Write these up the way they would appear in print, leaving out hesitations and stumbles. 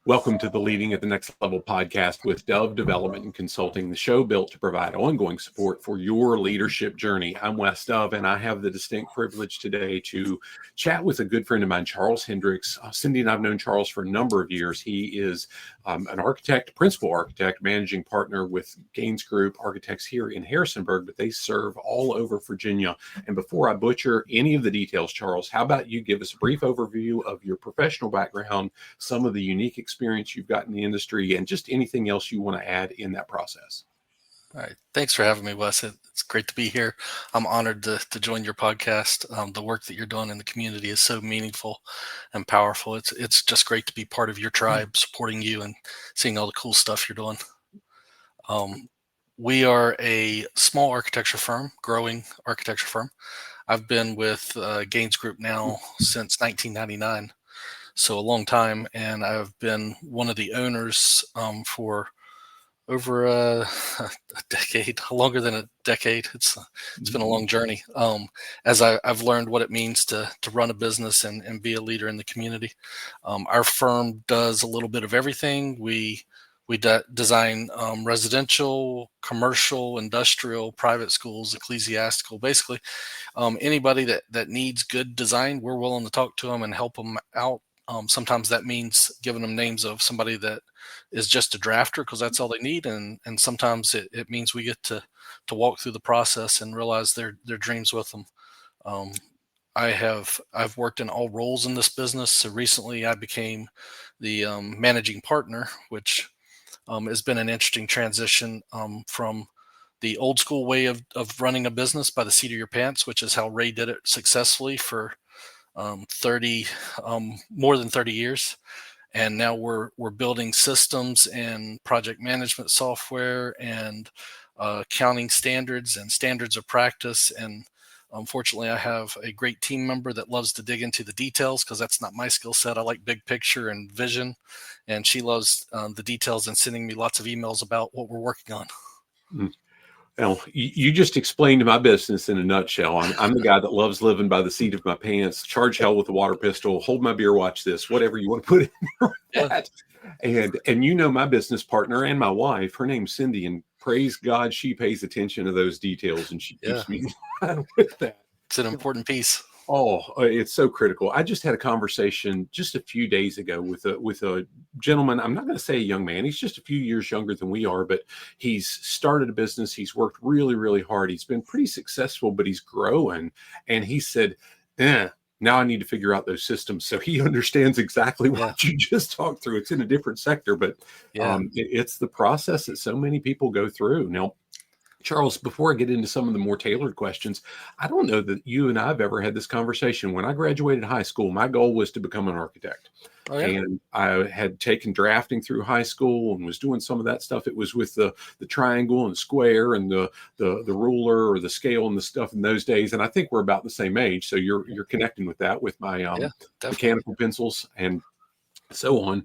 Welcome to the Leading at the Next Level podcast with Dove Development and Consulting, the show built to provide ongoing support for your leadership journey. I'm Wes Dove, and I have the distinct privilege today to chat with a good friend of mine, Charles Henricks. Cindy and I've known Charles for a number of years. He is an architect, principal architect, managing partner with Gaines Group Architects here in Harrisonburg, but they serve all over Virginia. And before I butcher any of the details, Charles, how about you give us a brief overview of your professional background, some of the unique experience you've got in the industry, and just anything else you want to add in that process. All right. Thanks for having me, Wes. It's great to be here. I'm honored to join your podcast. The work that you're doing in the community is so meaningful and powerful. It's just great to be part of your tribe, supporting you and seeing all the cool stuff you're doing. We are a small architecture firm, growing architecture firm. I've been with Gaines Group now since 1999, so a long time, and I've been one of the owners for over a decade, longer than a decade. It's been a long journey. As I've learned what it means to run a business and be a leader in the community. Our firm does a little bit of everything. We design residential, commercial, industrial, private schools, ecclesiastical, basically anybody that needs good design, we're willing to talk to them and help them out. Sometimes that means giving them names of somebody that is just a drafter because that's all they need, and sometimes it means we get to walk through the process and realize their dreams with them. I've worked in all roles in this business. So recently I became the managing partner, which has been an interesting transition from the old school way of running a business by the seat of your pants, which is how Ray did it successfully for more than 30 years. And now we're building systems and project management software and accounting standards and standards of practice. And unfortunately, I have a great team member that loves to dig into the details because that's not my skill set. I like big picture and vision, and she loves the details and sending me lots of emails about what we're working on. Well, you just explained my business in a nutshell. I'm the guy that loves living by the seat of my pants, charge hell with a water pistol, hold my beer, watch this, whatever you want to put in there. And you know my business partner and my wife, her name's Cindy, and praise God she pays attention to those details and she keeps me in line with that. It's an important piece. Oh, it's so critical. I just had a conversation just a few days ago with a gentleman. I'm not going to say a young man. He's just a few years younger than we are, but he's started a business. He's worked really, really hard. He's been pretty successful, but he's growing. And he said, now I need to figure out those systems. So he understands exactly what you just talked through. It's in a different sector, but it's the process that so many people go through. Now, Charles, before I get into some of the more tailored questions, I don't know that you and I have ever had this conversation. When I graduated high school, my goal was to become an architect. And I had taken drafting through high school and was doing some of that stuff. It was with the triangle and square and the ruler or the scale and the stuff in those days. And I think we're about the same age. So you're connecting with that with my mechanical pencils and so on.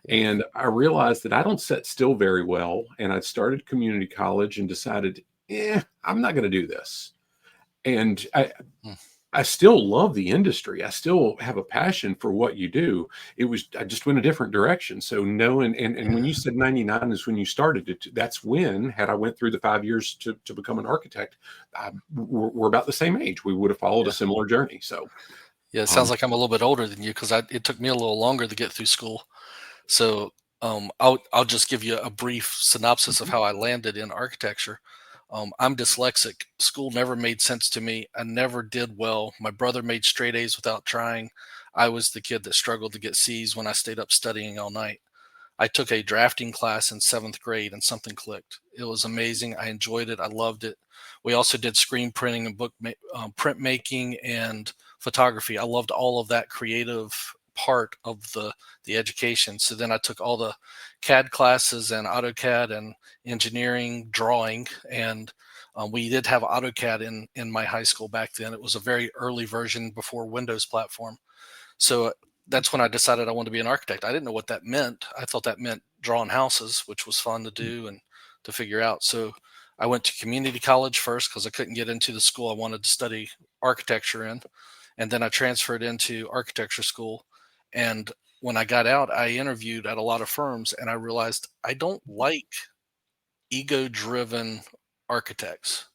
And I realized that I don't sit still very well. And I started community college and decided, I'm not going to do this. And I still love the industry. I still have a passion for what you do. I just went a different direction. So knowing, and when you said 99 is when you started it, that's when, had I went through the 5 years to become an architect, we're about the same age. We would have followed a similar journey. So yeah, it sounds like I'm a little bit older than you because it took me a little longer to get through school. So I'll just give you a brief synopsis of how I landed in architecture. I'm dyslexic. School never made sense to me. I never did well. My brother made straight A's without trying. I was the kid that struggled to get C's when I stayed up studying all night. I took a drafting class in 7th grade and something clicked. It was amazing. I enjoyed it. I loved it. We also did screen printing and print making and photography. I loved all of that creative part of the education. So then I took all the CAD classes and AutoCAD and engineering, drawing, and we did have AutoCAD in my high school back then. It was a very early version before Windows platform. So that's when I decided I wanted to be an architect. I didn't know what that meant. I thought that meant drawing houses, which was fun to do and to figure out. So I went to community college first because I couldn't get into the school I wanted to study architecture in. And then I transferred into architecture school. And when I got out, I interviewed at a lot of firms, and I realized I don't like ego-driven architects.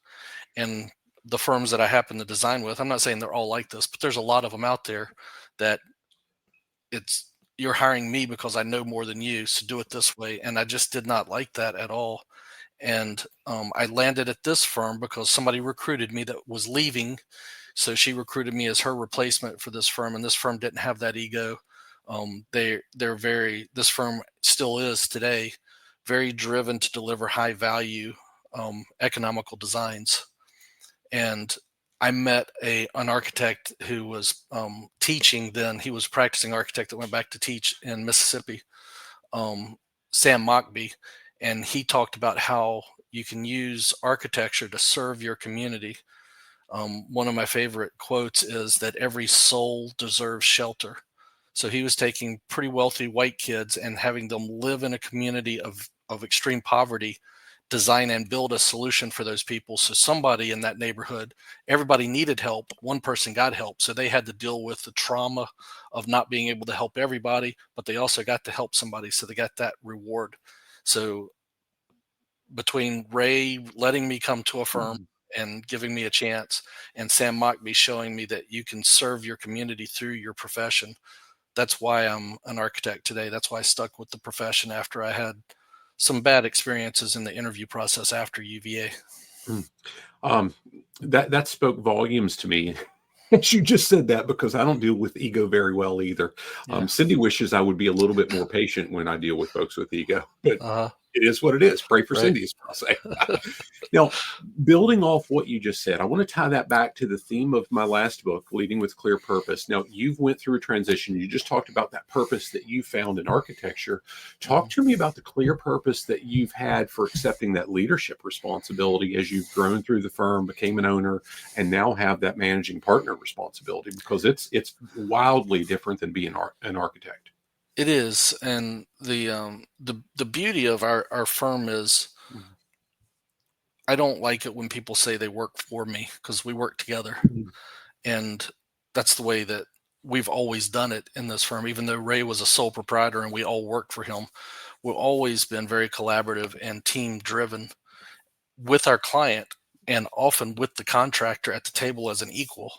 And the firms that I happen to design with, I'm not saying they're all like this, but there's a lot of them out there that it's you're hiring me because I know more than you, so do it this way. And I just did not like that at all. And I landed at this firm because somebody recruited me that was leaving, so she recruited me as her replacement for this firm, and this firm didn't have that ego. They're very this firm still is today very driven to deliver high value economical designs. And I met an architect who was teaching then. He was practicing architect that went back to teach in Mississippi, um, Sam Mockbee, and he talked about how you can use architecture to serve your community. One of my favorite quotes is that every soul deserves shelter. So he was taking pretty wealthy white kids and having them live in a community of extreme poverty, design and build a solution for those people. So somebody in that neighborhood, everybody needed help. One person got help. So they had to deal with the trauma of not being able to help everybody, but they also got to help somebody. So they got that reward. So between Ray letting me come to a firm and giving me a chance, and Sam Mockbee showing me that you can serve your community through your profession, that's why I'm an architect today. That's why I stuck with the profession after I had some bad experiences in the interview process after UVA. Um, that spoke volumes to me. As you just said that, because I don't deal with ego very well either. Yeah. Cindy wishes I would be a little bit more patient when I deal with folks with ego, but Uh-huh. it is what it is. Pray for Right. Cindy, as I'll say. Now, building off what you just said, I want to tie that back to the theme of my last book, Leading with Clear Purpose. Now, you've went through a transition. You just talked about that purpose that you found in architecture. Talk to me about the clear purpose that you've had for accepting that leadership responsibility as you've grown through the firm, became an owner, and now have that managing partner responsibility, because it's wildly different than being an architect. It is, and the beauty of our firm is I don't like it when people say they work for me, because we work together, and that's the way that we've always done it in this firm. Even though Ray was a sole proprietor and we all worked for him, we've always been very collaborative and team driven with our client, and often with the contractor at the table as an equal.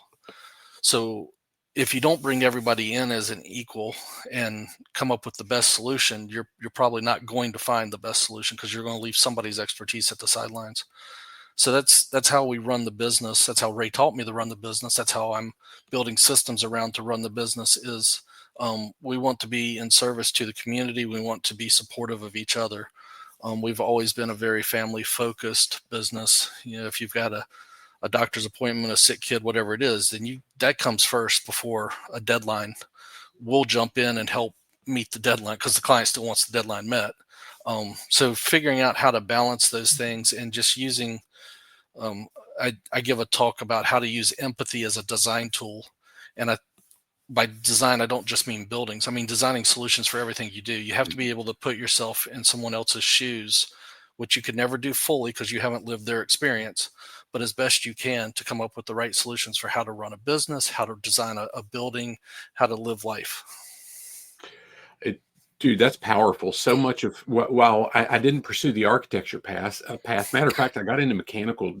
So if you don't bring everybody in as an equal and come up with the best solution, you're probably not going to find the best solution, because you're going to leave somebody's expertise at the sidelines. So that's how we run the business. That's how Ray taught me to run the business. That's how I'm building systems around to run the business. Is we want to be in service to the community. We want to be supportive of each other. We've always been a very family focused business. You know, if you've got a doctor's appointment, a sick kid, whatever it is, then that comes first before a deadline. We'll jump in and help meet the deadline because the client still wants the deadline met. So figuring out how to balance those things, and just using, I give a talk about how to use empathy as a design tool. And by design, I don't just mean buildings. I mean designing solutions for everything you do. You have to be able to put yourself in someone else's shoes, which you could never do fully because you haven't lived their experience, but as best you can to come up with the right solutions for how to run a business, how to design a building, how to live life. Dude, that's powerful. So much of while I didn't pursue the architecture path. Matter of fact, I got into mechanical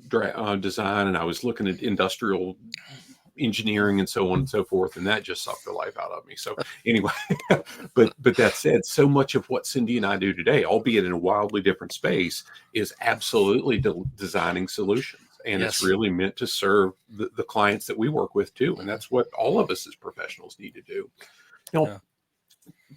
design, and I was looking at industrial engineering and so on and so forth, and that just sucked the life out of me. So anyway, but that said, so much of what Cindy and I do today, albeit in a wildly different space, is absolutely designing solutions. And Yes. It's really meant to serve the clients that we work with too. And that's what all of us as professionals need to do. Now, Yeah.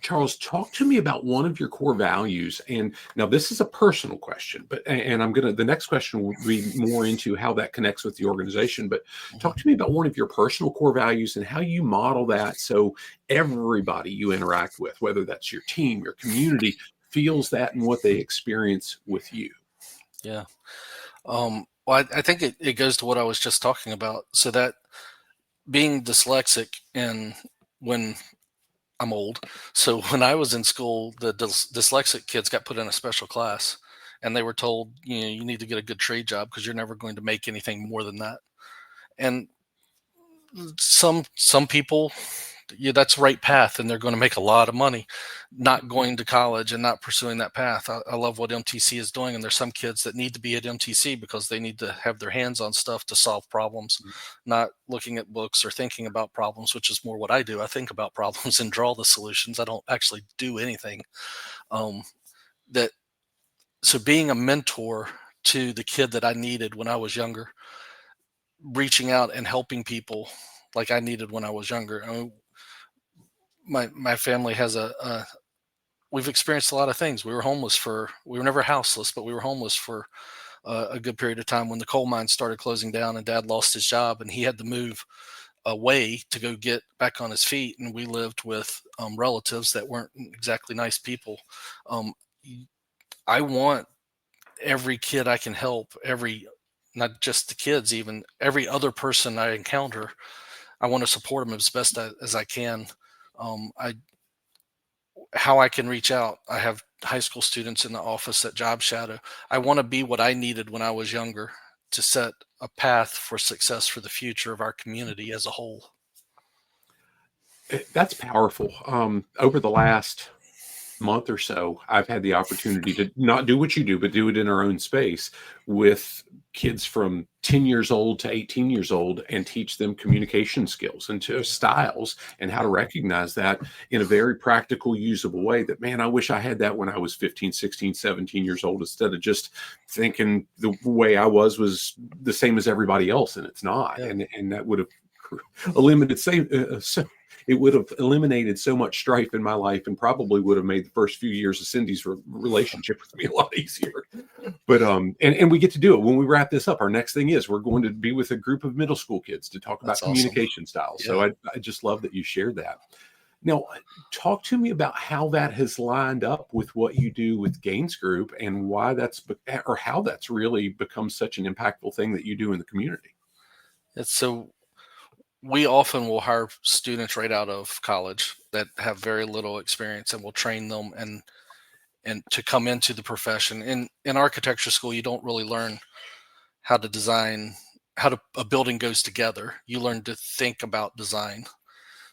Charles, talk to me about one of your core values. And now this is a personal question, and the next question will be more into how that connects with the organization. But talk to me about one of your personal core values and how you model that so everybody you interact with, whether that's your team, your community, feels that and what they experience with you. Yeah. Well, I think it goes to what I was just talking about. So that being dyslexic, and when I'm old. So when I was in school, the dyslexic kids got put in a special class, and they were told, you need to get a good trade job because you're never going to make anything more than that. And some people yeah, that's right path, and they're going to make a lot of money not going to college and not pursuing that path. I love what MTC is doing, and there's some kids that need to be at MTC because they need to have their hands on stuff to solve problems, not looking at books or thinking about problems, which is more what I do. I think about problems and draw the solutions. I don't actually do anything. Um, that so being a mentor to the kid that I needed when I was younger, reaching out and helping people like I needed when I was younger. I mean, my family has a we've experienced a lot of things. We were never houseless, but we were homeless for a good period of time when the coal mines started closing down and Dad lost his job and he had to move away to go get back on his feet. And we lived with relatives that weren't exactly nice people. Um, I want every kid I can help, not just the kids, even every other person I encounter. I want to support them as best as I can. I How I can reach out. I have high school students in the office at Job Shadow. I want to be what I needed when I was younger to set a path for success for the future of our community as a whole. That's powerful. Over the last month or so, I've had the opportunity to not do what you do, but do it in our own space with kids from 10 years old to 18 years old and teach them communication skills and to styles and how to recognize that in a very practical, usable way that, man, I wish I had that when I was 15, 16, 17 years old, instead of just thinking the way I was the same as everybody else. And it's not. Yeah. And that would have eliminated, it would have eliminated so much strife in my life and probably would have made the first few years of Cindy's relationship with me a lot easier. But and we get to do it when we wrap this up. Our next thing is we're going to be with a group of middle school kids to talk about That's awesome. communication styles. Yeah. So I just love that you shared that. Now, talk to me about how that has lined up with what you do with Gaines Group and why or how that's really become such an impactful thing that you do in the community. It's so we often will hire students right out of college that have very little experience and we'll train them and to come into the profession. In architecture school, you don't really learn how to design a building goes together. You learn to think about design.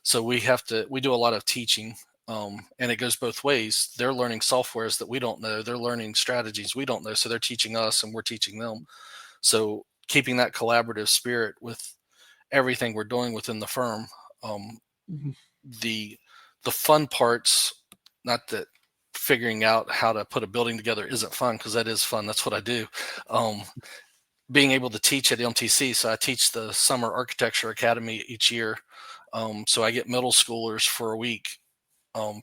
So we do a lot of teaching, and it goes both ways. They're learning softwares that we don't know. They're learning strategies we don't know. So they're teaching us and we're teaching them. So keeping that collaborative spirit with everything we're doing within the firm. Um, Mhm. the the fun parts, not that figuring out how to put a building together isn't fun, because that is fun. That's what I do. Um, Being able to teach at MTC, so I teach the Summer Architecture Academy each year. So I get middle schoolers for a week,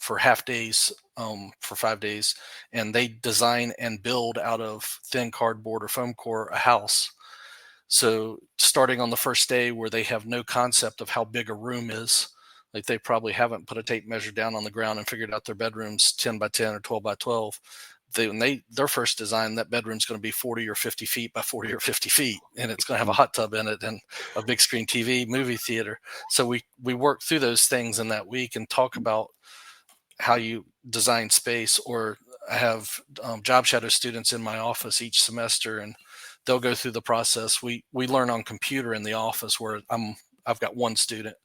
for half days, for 5 days, and they design and build out of thin cardboard or foam core a house. So starting on the first day where they have no concept of how big a room is, like they probably haven't put a tape measure down on the ground and figured out their bedroom's 10 by 10 or 12 by 12. Their first design, that bedroom's going to be 40 or 50 feet by 40 or 50 feet, and it's going to have a hot tub in it and a big screen TV, movie theater. So we work through those things in that week and talk about how you design space. Or I have job shadow students in my office each semester, and they'll go through the process. We learn on computer in the office where I've got one student.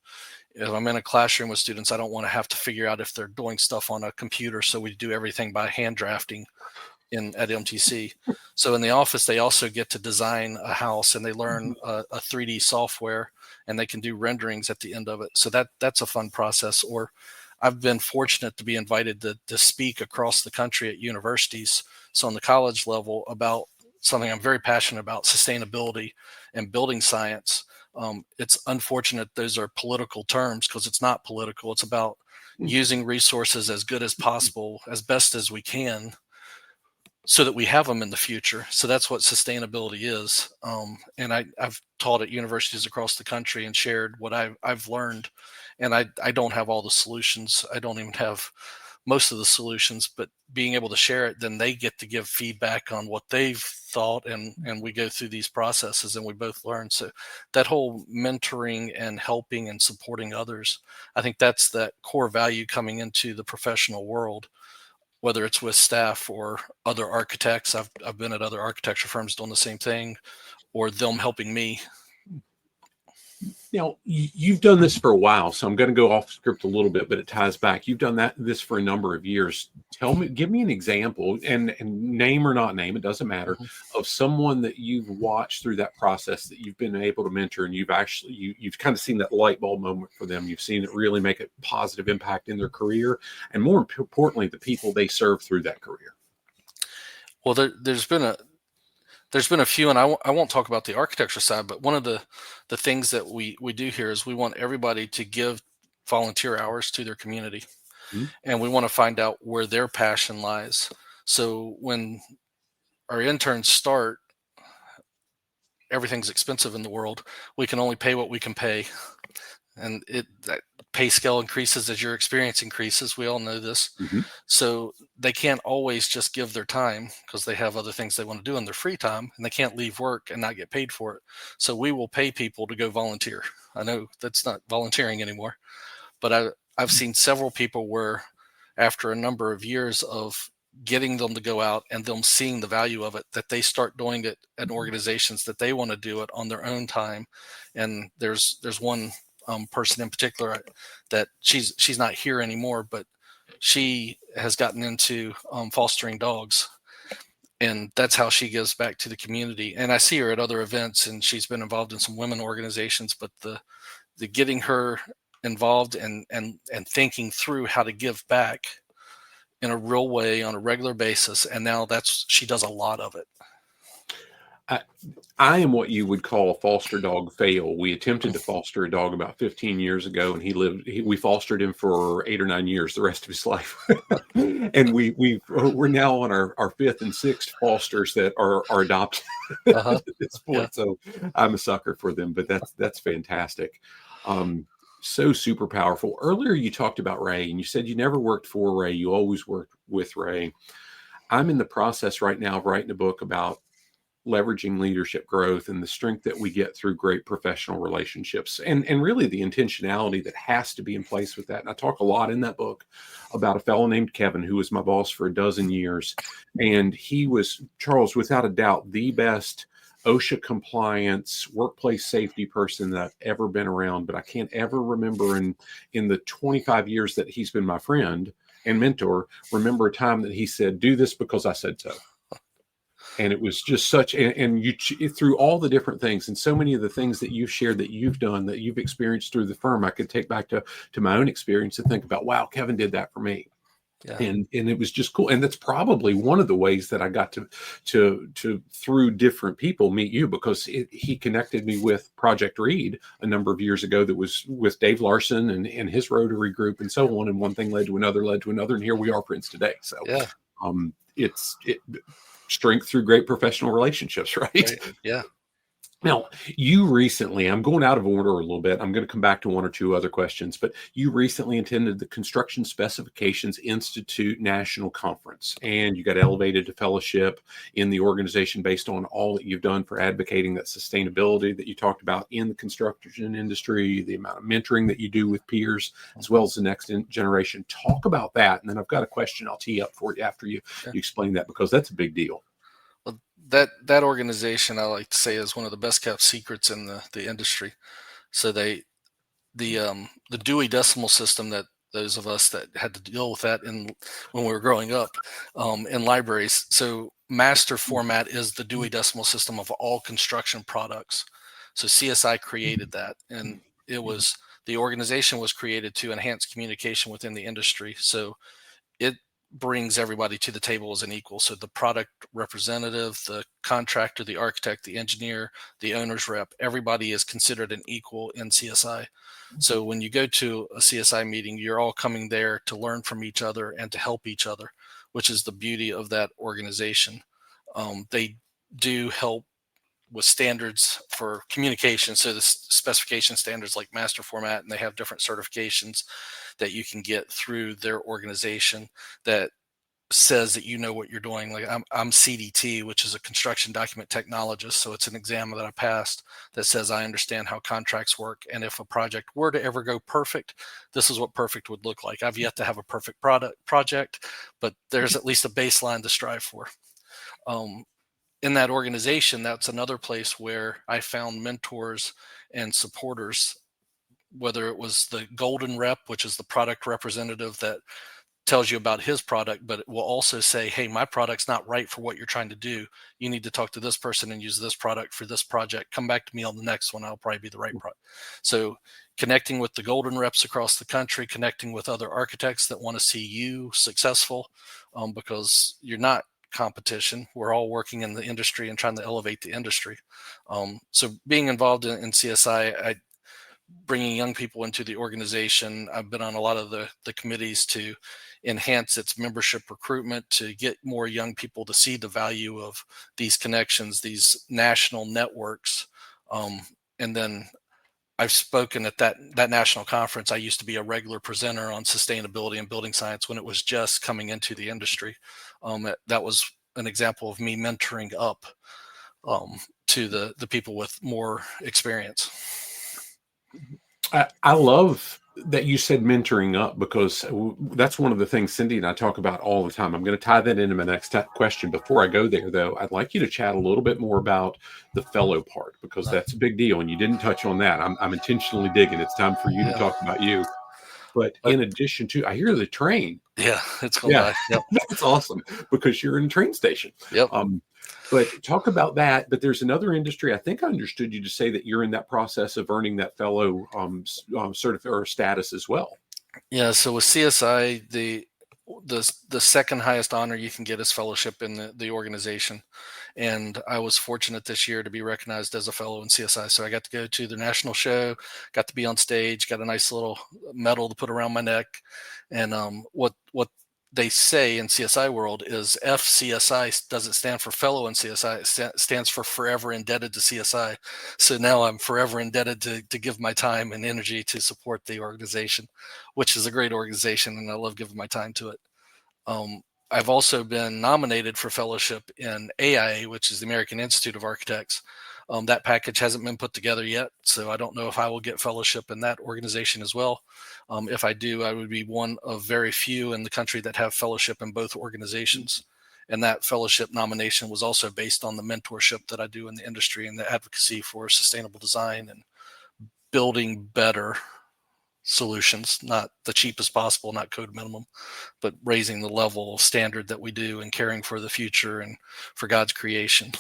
If I'm in a classroom with students, I don't want to have to figure out if they're doing stuff on a computer. So we do everything by hand drafting at MTC. So in the office, they also get to design a house and they learn a 3D software and they can do renderings at the end of it. So that's a fun process. Or I've been fortunate to be invited to speak across the country at universities. So on the college level about something I'm very passionate about, sustainability and building science. It's unfortunate those are political terms, because it's not political. It's about using resources as good as possible, as best as we can, so that we have them in the future. So that's what sustainability is. And I've taught at universities across the country and shared what I've learned. And I don't have all the solutions. I don't even have most of the solutions, but being able to share it, then they get to give feedback on what they've thought, and we go through these processes and we both learn. So that whole mentoring and helping and supporting others, I think that's that core value coming into the professional world, whether it's with staff or other architects. I've been at other architecture firms doing the same thing, or them helping me. Now, you've done this for a while, so I'm going to go off script a little bit, but it ties back. You've done this for a number of years. Give me an example, and name or not name, it doesn't matter, Mhm. of someone that you've watched through that process that you've been able to mentor, and you've kind of seen that light bulb moment for them. You've seen it really make a positive impact in their career, and more importantly, the people they serve through that career. Well, there's been a few, and I won't talk about the architecture side, but one of the things that we do here is we want everybody to give volunteer hours to their community, Mhm. and we want to find out where their passion lies. So when our interns start, everything's expensive in the world. We can only pay what we can pay, and that pay scale increases as your experience increases. We all know this. Mhm. So they can't always just give their time because they have other things they want to do in their free time, and they can't leave work and not get paid for it. So we will pay people to go volunteer. I know that's not volunteering anymore, but I've seen several people where after a number of years of getting them to go out and them seeing the value of it, that they start doing it at organizations that they want to do it on their own time. And there's one person in particular that she's not here anymore, but she has gotten into fostering dogs, and that's how she gives back to the community. And I see her at other events, and she's been involved in some women organizations, but the getting her involved and thinking through how to give back in a real way on a regular basis, and now that's she does a lot of it. I, I am what you would call a foster dog fail. We attempted to foster a dog about 15 years ago, and we fostered him for 8 or 9 years, the rest of his life. And we're now on our fifth and sixth fosters that are adopted Uh-huh. at this Yeah. point. So I'm a sucker for them, but that's fantastic. Um, so super powerful. Earlier, you talked about Ray, and you said you never worked for Ray, you always worked with Ray. I'm in the process right now of writing a book about leveraging leadership growth and the strength that we get through great professional relationships, and really the intentionality that has to be in place with that. And I talk a lot in that book about a fellow named Kevin who was my boss for a dozen years, and he was, Charles, without a doubt, the best OSHA compliance workplace safety person that I've ever been around. But I can't ever remember in the 25 years that he's been my friend and mentor, remember a time that he said, "Do this because I said so." And it was just such, and through all the different things and so many of the things that you've shared, that you've done, that you've experienced through the firm, I could take back to my own experience and think about, wow, Kevin did that for me. Yeah. And it was just cool. And that's probably one of the ways that I got to through different people meet you, because he connected me with Project Read a number of years ago, that was with Dave Larson and his Rotary group and so on. And one thing led to another, and here we are, friends today. So Yeah. it's strength through great professional relationships, right? Right. Yeah. Now, you recently, I'm going out of order a little bit. I'm going to come back to one or two other questions, but you recently attended the Construction Specifications Institute National Conference, and you got elevated to fellowship in the organization based on all that you've done for advocating that sustainability that you talked about in the construction industry, the amount of mentoring that you do with peers, as well as the next generation. Talk about that. And then I've got a question I'll tee up for you after you explain that, because that's a big deal. Well, that organization, I like to say, is one of the best kept secrets in the industry. So the Dewey Decimal System, that those of us that had to deal with that when we were growing up in libraries. So master format is the Dewey Decimal System of all construction products. So CSI created that, and the organization was created to enhance communication within the industry. So it brings everybody to the table as an equal. So the product representative, the contractor, the architect, the engineer, the owner's rep, everybody is considered an equal in CSI. So when you go to a CSI meeting, you're all coming there to learn from each other and to help each other, which is the beauty of that organization. They do help with standards for communication. So the specification standards like master format, and they have different certifications that you can get through their organization that says that you know what you're doing. Like I'm CDT, which is a construction document technologist. So it's an exam that I passed that says I understand how contracts work. And if a project were to ever go perfect, this is what perfect would look like. I've yet to have a perfect project, but there's at least a baseline to strive for. In that organization, that's another place where I found mentors and supporters whether it was the golden rep, which is the product representative that tells you about his product, but it will also say, hey, my product's not right for what you're trying to do. You need to talk to this person and use this product for this project. Come back to me on the next one. I'll probably be the right product. So connecting with the golden reps across the country, connecting with other architects that want to see you successful, because you're not competition. We're all working in the industry and trying to elevate the industry. So being involved in CSI, bringing young people into the organization. I've been on a lot of the committees to enhance its membership recruitment, to get more young people to see the value of these connections, these national networks. And then I've spoken at that national conference. I used to be a regular presenter on sustainability and building science when it was just coming into the industry. That was an example of me mentoring up to the people with more experience. I love that you said mentoring up, because that's one of the things Cindy and I talk about all the time. I'm going to tie that into my next question. Before I go there, though, I'd like you to chat a little bit more about the fellow part, because that's a big deal, and you didn't touch on that. I'm intentionally digging. It's time for you to talk about you. But in addition to, I hear the train. Yeah, it's going by. Yep. That's awesome, because you're in a train station. Yep. But talk about that. But there's another industry. I think I understood you to say that you're in that process of earning that fellow certificate or status as well. Yeah. So with CSI, the second highest honor you can get is fellowship in the organization. And I was fortunate this year to be recognized as a fellow in CSI. So I got to go to the national show, got to be on stage, got a nice little medal to put around my neck. And what they say in CSI world is FCSI doesn't stand for fellow in CSI. It stands for forever indebted to CSI. So now I'm forever indebted to give my time and energy to support the organization, which is a great organization, and I love giving my time to it. I've also been nominated for fellowship in AIA, which is the American Institute of Architects. That package hasn't been put together yet, so I don't know if I will get fellowship in that organization as well. If I do, I would be one of very few in the country that have fellowship in both organizations. And that fellowship nomination was also based on the mentorship that I do in the industry and the advocacy for sustainable design and building better solutions, not the cheapest possible, not code minimum, but raising the level of standard that we do and caring for the future and for God's creation.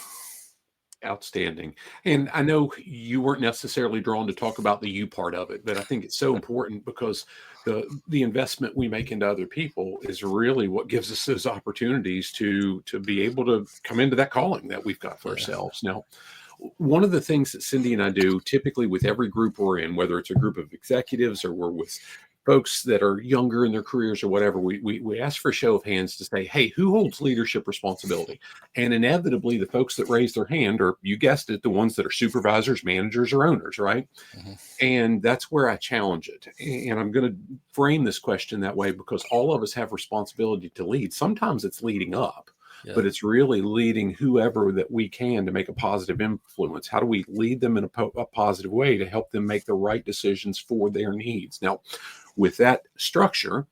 Outstanding. And I know you weren't necessarily drawn to talk about the you part of it, but I think it's so important, because the investment we make into other people is really what gives us those opportunities to be able to come into that calling that we've got for ourselves. Now, one of the things that Cindy and I do typically with every group we're in, whether it's a group of executives or we're with folks that are younger in their careers or whatever, we ask for a show of hands to say, hey, who holds leadership responsibility? And inevitably, the folks that raise their hand are, you guessed it, the ones that are supervisors, managers, or owners, right? Mm-hmm. And that's where I challenge it. And I'm going to frame this question that way, because all of us have responsibility to lead. Sometimes it's leading up. Yeah. But it's really leading whoever that we can to make a positive influence. How do we lead them in a positive way to help them make the right decisions for their needs? Now, with that structure,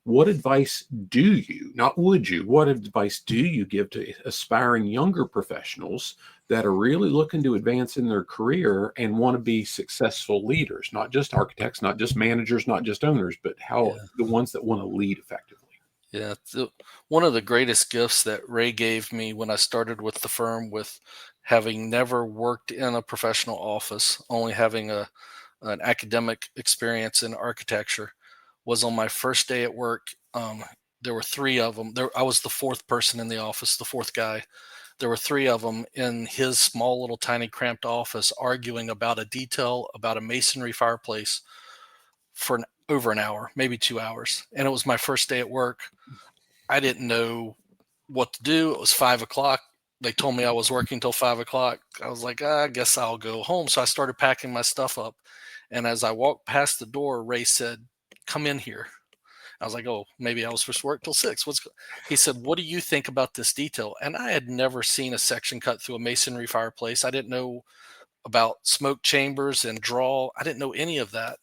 what advice do you, not would you, what advice do you give to aspiring younger professionals that are really looking to advance in their career and want to be successful leaders, not just architects, not just managers, not just owners, but the ones that want to lead effectively? Yeah, one of the greatest gifts that Ray gave me when I started with the firm, with having never worked in a professional office, only having an academic experience in architecture, was on my first day at work. There were three of them. I was the fourth person in the office, the fourth guy. There were three of them in his small, little, tiny, cramped office arguing about a detail about a masonry fireplace for over an hour, maybe 2 hours. And it was my first day at work. I didn't know what to do. It was 5 o'clock. They told me I was working till 5 o'clock. I was like, I guess I'll go home. So I started packing my stuff up. And as I walked past the door, Ray said, come in here. I was like, oh, maybe I was supposed to work till 6. He said, what do you think about this detail? And I had never seen a section cut through a masonry fireplace. I didn't know about smoke chambers and draw. I didn't know any of that.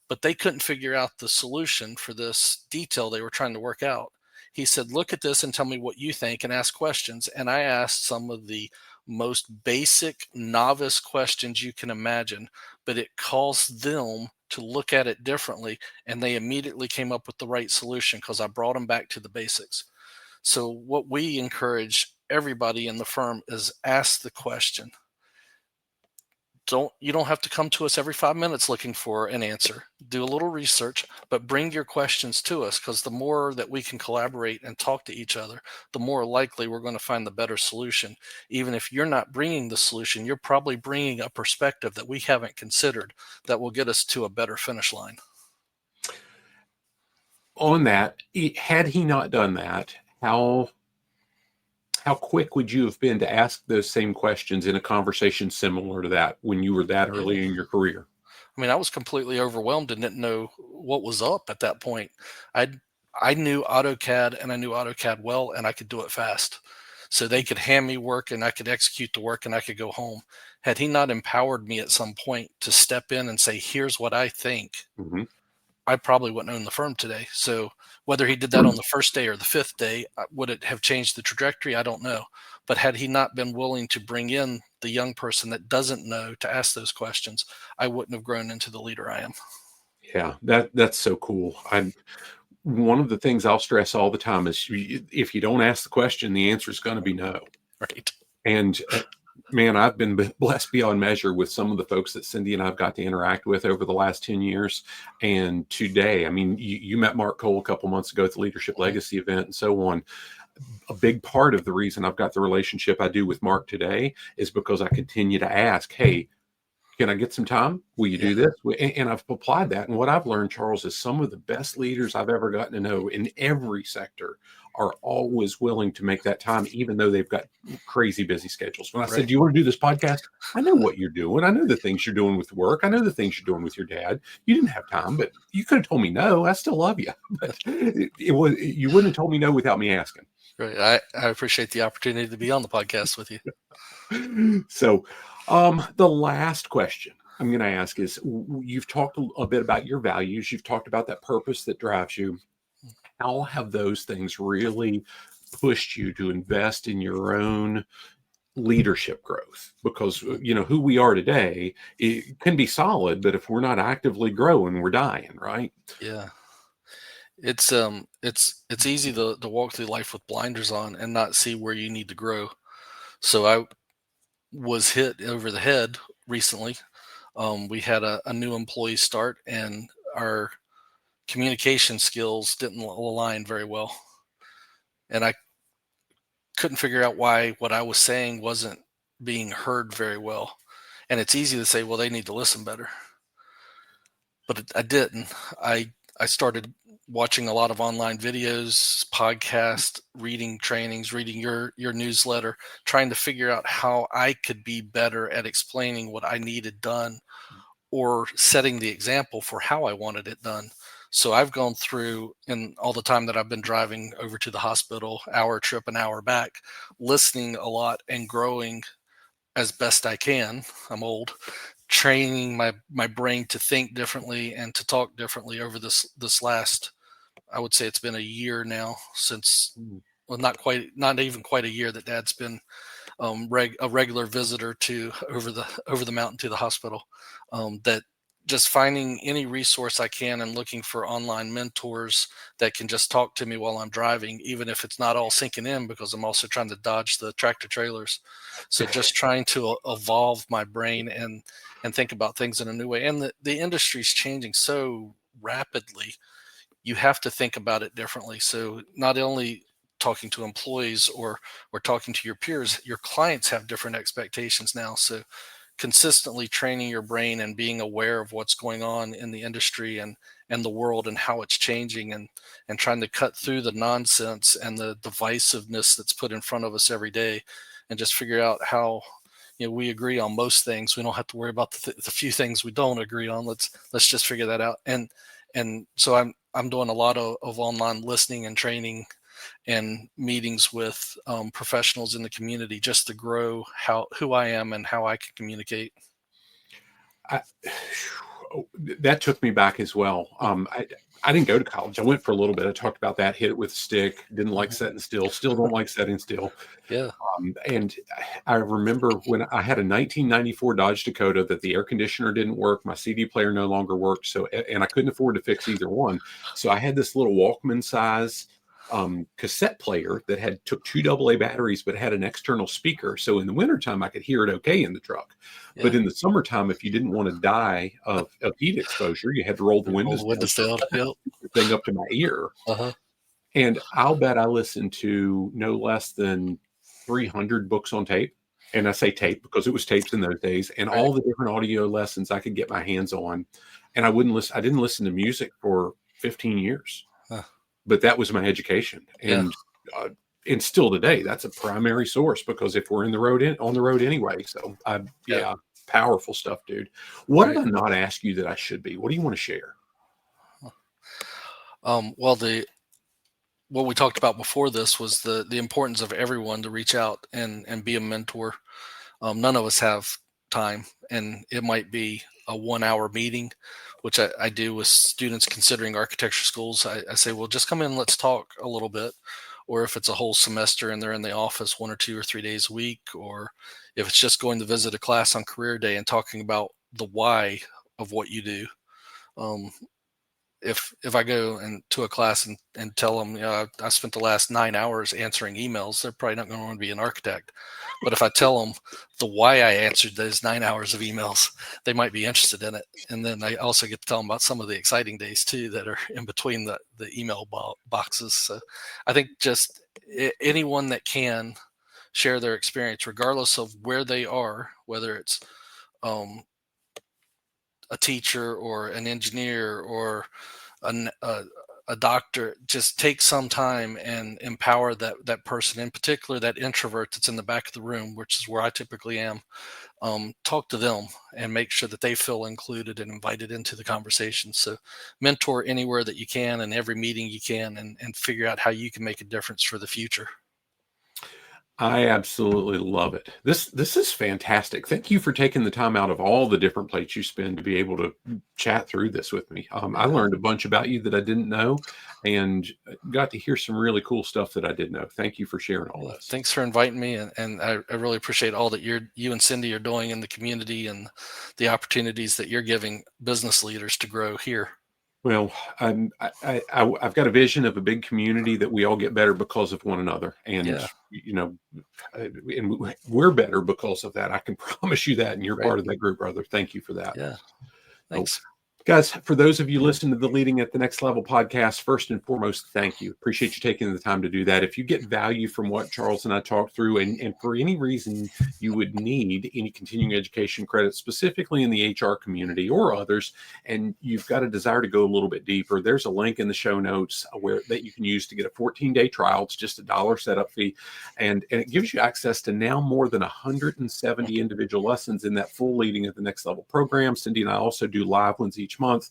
But they couldn't figure out the solution for this detail they were trying to work out. He said, look at this and tell me what you think and ask questions. And I asked some of the most basic novice questions you can imagine, but it caused them to look at it differently, and they immediately came up with the right solution because I brought them back to the basics. So what we encourage everybody in the firm is ask the question. You don't have to come to us every 5 minutes looking for an answer. Do a little research, but bring your questions to us, because the more that we can collaborate and talk to each other, the more likely we're going to find the better solution. Even if you're not bringing the solution, you're probably bringing a perspective that we haven't considered that will get us to a better finish line. On that, had he not done that, how quick would you have been to ask those same questions in a conversation similar to that when you were that early in your career? I mean, I was completely overwhelmed and didn't know what was up at that point. I knew AutoCAD, and I knew AutoCAD well, and I could do it fast. So they could hand me work and I could execute the work and I could go home. Had he not empowered me at some point to step in and say, here's what I think, Mm-hmm. I probably wouldn't own the firm today. So whether he did that on the first day or the fifth day, would it have changed the trajectory? I don't know. But had he not been willing to bring in the young person that doesn't know to ask those questions, I wouldn't have grown into the leader I am. Yeah, that's so cool. One of the things I'll stress all the time is if you don't ask the question, the answer is going to be no. Right. And man, I've been blessed beyond measure with some of the folks that Cindy and I've got to interact with over the last 10 years. And today, I mean, you met Mark Cole a couple months ago at the Leadership Legacy event and so on. A big part of the reason I've got the relationship I do with Mark today is because I continue to ask, hey, can I get some time? Will you do this? And I've applied that. And what I've learned, Charles, is some of the best leaders I've ever gotten to know in every sector are always willing to make that time, even though they've got crazy busy schedules. When I said, do you want to do this podcast? I know what you're doing. I know the things you're doing with work. I know the things you're doing with your dad. You didn't have time, but you could have told me no. I still love you. But you wouldn't have told me no without me asking. Right. I appreciate the opportunity to be on the podcast with you. So the last question I'm going to ask is, you've talked a bit about your values. You've talked about that purpose that drives you. How have those things really pushed you to invest in your own leadership growth? Because, you know, who we are today, it can be solid, but if we're not actively growing, we're dying, right? Yeah. It's easy to walk through life with blinders on and not see where you need to grow. So I was hit over the head recently. We had a new employee start, and our communication skills didn't align very well. And I couldn't figure out why what I was saying wasn't being heard very well. And it's easy to say, well, they need to listen better. But I didn't. I started watching a lot of online videos, podcasts, reading trainings, reading your newsletter, trying to figure out how I could be better at explaining what I needed done or setting the example for how I wanted it done. So I've gone through, in all the time that I've been driving over to the hospital, hour trip, an hour back, listening a lot and growing as best I can. I'm old, training my brain to think differently and to talk differently over this last, I would say it's been a year now since, well, not even quite a year that Dad's been a regular visitor to over the mountain to the hospital. That just finding any resource I can and looking for online mentors that can just talk to me while I'm driving, even if it's not all sinking in, because I'm also trying to dodge the tractor trailers. So just trying to evolve my brain and think about things in a new way. And the industry's changing so rapidly. You have to think about it differently. So not only talking to employees or talking to your peers, your clients have different expectations now. So consistently training your brain and being aware of what's going on in the industry and the world and how it's changing, and trying to cut through the nonsense and the divisiveness that's put in front of us every day, and just figure out how, you know, we agree on most things. We don't have to worry about the few things we don't agree on. Let's just figure that out. And so I'm doing a lot of online listening and training and meetings with professionals in the community just to grow who I am and how I can communicate. that took me back as well. I didn't go to college. I went for a little bit. I talked about that, hit it with a stick, didn't like setting still, still don't like setting still. Yeah. And I remember when I had a 1994 Dodge Dakota that the air conditioner didn't work, my CD player no longer worked. So, and I couldn't afford to fix either one. So I had this little Walkman size cassette player that took 2 AA batteries, but had an external speaker. So in the wintertime, I could hear it okay in the truck. Yeah. But in the summertime, if you didn't want to die of heat exposure, you had to roll the windows down. Yep. Thing up to my ear. Uh-huh. And I'll bet I listened to no less than 300 books on tape. And I say tape because it was tapes in those days, and Right. all the different audio lessons I could get my hands on. And I didn't listen to music for 15 years. Huh. But that was my education. And and still today, that's a primary source, because if we're on the road anyway. So powerful stuff, dude. What did I not ask you that I should be? What do you want to share? Well, what we talked about before this was the importance of everyone to reach out and be a mentor. None of us have time, and it might be a 1-hour meeting, which I do with students considering architecture schools. I say, well, just come in, let's talk a little bit. Or if it's a whole semester and they're in the office 1 or 2 or 3 days a week, or if it's just going to visit a class on career day and talking about the why of what you do. If I go to a class and tell them, I spent the last 9 hours answering emails, they're probably not going to want to be an architect. But if I tell them the why I answered those 9 hours of emails, they might be interested in it. And then I also get to tell them about some of the exciting days too that are in between the email boxes. So I think just anyone that can share their experience, regardless of where they are, whether it's a teacher or an engineer or a doctor, just take some time and empower that person, in particular that introvert that's in the back of the room, which is where I typically am. Talk to them and make sure that they feel included and invited into the conversation. So mentor anywhere that you can and every meeting you can, and figure out how you can make a difference for the future. I absolutely love it. This is fantastic. Thank you for taking the time out of all the different plates you spend to be able to chat through this with me. I learned a bunch about you that I didn't know, and got to hear some really cool stuff that I didn't know. Thank you for sharing all this. Thanks for inviting me, and I really appreciate all that you and Cindy are doing in the community and the opportunities that you're giving business leaders to grow here. Well, I've got a vision of a big community that we all get better because of one another, and and we're better because of that. I can promise you that, and you're part of that group, brother. Thank you for that. Yeah, thanks. Guys, for those of you listening to the Leading at the Next Level podcast, first and foremost, thank you. Appreciate you taking the time to do that. If you get value from what Charles and I talked through, and for any reason you would need any continuing education credit, specifically in the HR community or others, and you've got a desire to go a little bit deeper, there's a link in the show notes that you can use to get a 14-day trial. It's just $1 setup fee, and it gives you access to now more than 170 individual lessons in that full Leading at the Next Level program. Cindy and I also do live ones each month,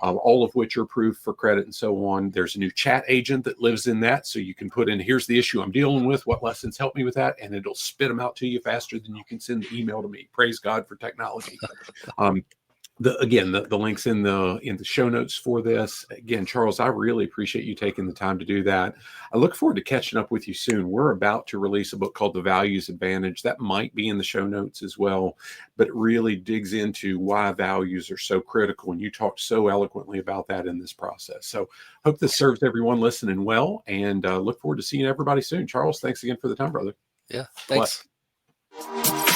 all of which are approved for credit and so on. There's a new chat agent that lives in that, so you can put in, here's the issue I'm dealing with, what lessons help me with that, and it'll spit them out to you faster than you can send the email to me. Praise God for technology. The link's in the show notes for this. Again, Charles, I really appreciate you taking the time to do that. I look forward to catching up with you soon. We're about to release a book called The Values Advantage. That might be in the show notes as well, but it really digs into why values are so critical. And you talked so eloquently about that in this process. So hope this serves everyone listening well, and look forward to seeing everybody soon. Charles, thanks again for the time, brother. Yeah, thanks. Bye.